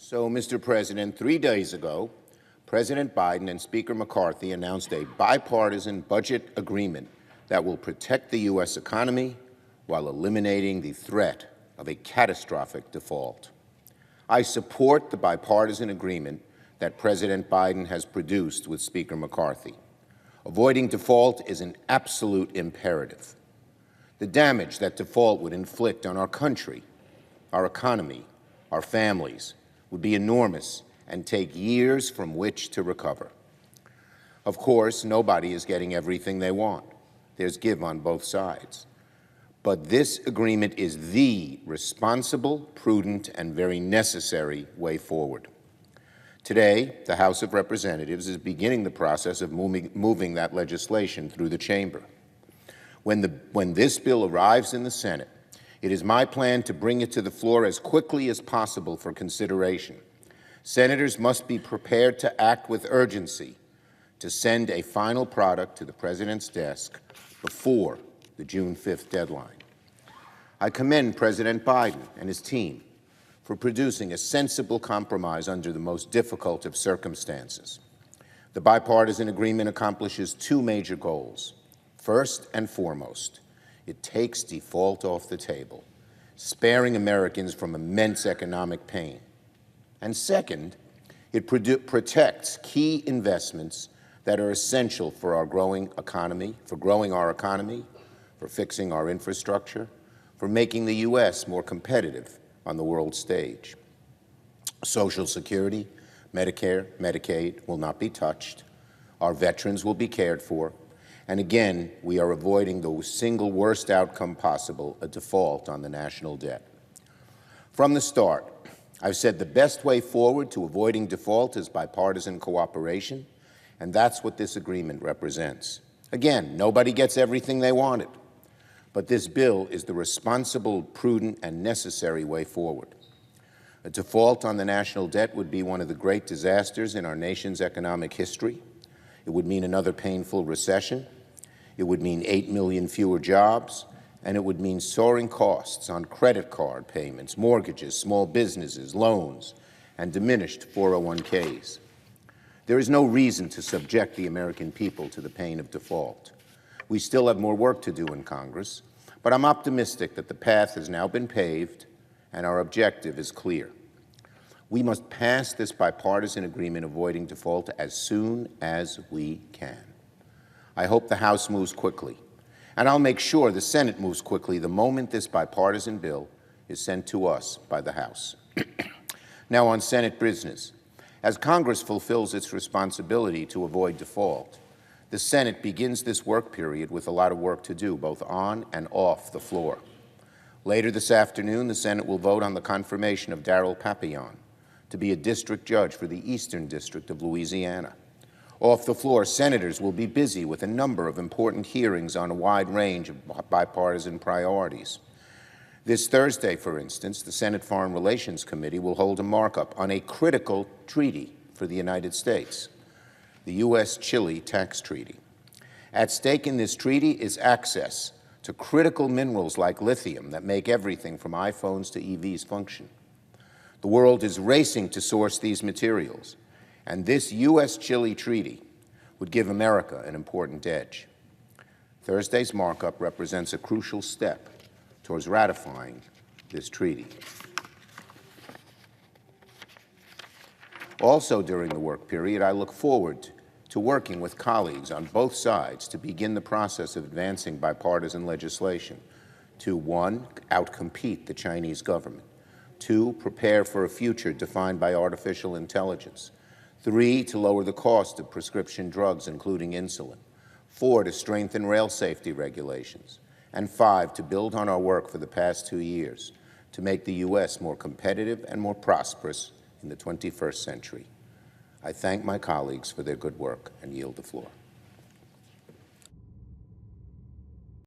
So, Mr. President, 3 days ago, President Biden and Speaker McCarthy announced a bipartisan budget agreement that will protect the U.S. economy while eliminating the threat of a catastrophic default. I support the bipartisan agreement that President Biden has produced with Speaker McCarthy. Avoiding default is an absolute imperative. The damage that default would inflict on our country, our economy, our families, would be enormous and take years from which to recover. Of course, nobody is getting everything they want. There's give on both sides. But this agreement is the responsible, prudent, and very necessary way forward. Today, the House of Representatives is beginning the process of moving that legislation through the chamber. When this bill arrives in the Senate, it is my plan to bring it to the floor as quickly as possible for consideration. Senators must be prepared to act with urgency to send a final product to the President's desk before the June 5th deadline. I commend President Biden and his team for producing a sensible compromise under the most difficult of circumstances. The bipartisan agreement accomplishes two major goals. First and foremost, it takes default off the table, sparing Americans from immense economic pain. And second, it protects key investments that are essential for our growing economy, for fixing our infrastructure, for making the U.S. more competitive on the world stage. Social Security, Medicare, Medicaid will not be touched. Our veterans will be cared for. And again, we are avoiding the single worst outcome possible, a default on the national debt. From the start, I've said the best way forward to avoiding default is bipartisan cooperation, and that's what this agreement represents. Again, nobody gets everything they wanted, but this bill is the responsible, prudent, and necessary way forward. A default on the national debt would be one of the great disasters in our nation's economic history. It would mean another painful recession. It would mean 8 million fewer jobs, and it would mean soaring costs on credit card payments, mortgages, small businesses, loans, and diminished 401ks. There is no reason to subject the American people to the pain of default. We still have more work to do in Congress, but I'm optimistic that the path has now been paved and our objective is clear. We must pass this bipartisan agreement avoiding default as soon as we can. I hope the House moves quickly, and I'll make sure the Senate moves quickly the moment this bipartisan bill is sent to us by the House. Now on Senate business. As Congress fulfills its responsibility to avoid default, the Senate begins this work period with a lot of work to do, both on and off the floor. Later this afternoon, the Senate will vote on the confirmation of Darryl Papillon to be a district judge for the Eastern District of Louisiana. Off the floor, senators will be busy with a number of important hearings on a wide range of bipartisan priorities. This Thursday, for instance, the Senate Foreign Relations Committee will hold a markup on a critical treaty for the United States, the U.S.-Chile tax treaty. At stake in this treaty is access to critical minerals like lithium that make everything from iPhones to EVs function. The world is racing to source these materials, and this U.S.-Chile treaty would give America an important edge. Thursday's markup represents a crucial step towards ratifying this treaty. Also during the work period, I look forward to working with colleagues on both sides to begin the process of advancing bipartisan legislation to, 1, outcompete the Chinese government, 2, prepare for a future defined by artificial intelligence, 3, to lower the cost of prescription drugs, including insulin, 4, to strengthen rail safety regulations, and 5, to build on our work for the past 2 years to make the U.S. more competitive and more prosperous in the 21st century. I thank my colleagues for their good work and yield the floor.